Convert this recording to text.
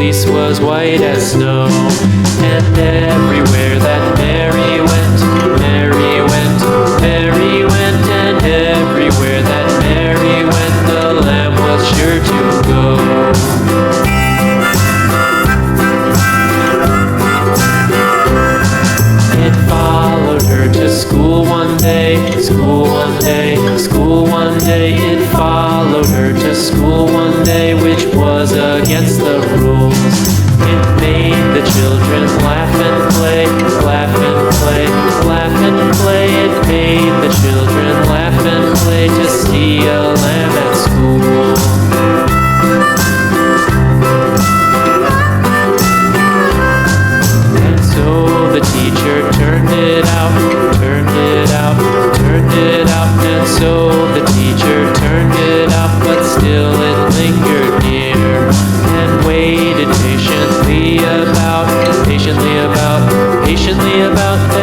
fleece was white as snow. And everywhere that Mary went, Mary went, Mary went, and everywhere that Mary went, the lamb was sure to go. It followed her to school one day, school one day, school one day. It followed her to school one day, which was against the rules. It made the children laugh and play, laugh and play, laugh and play. It made the children laugh and play to see a lamb at school. And so the teacher turned it out, turned it out, turned it out. And so the teacher turned it out, but still it lingered near and waited patiently about, patiently about, patiently about.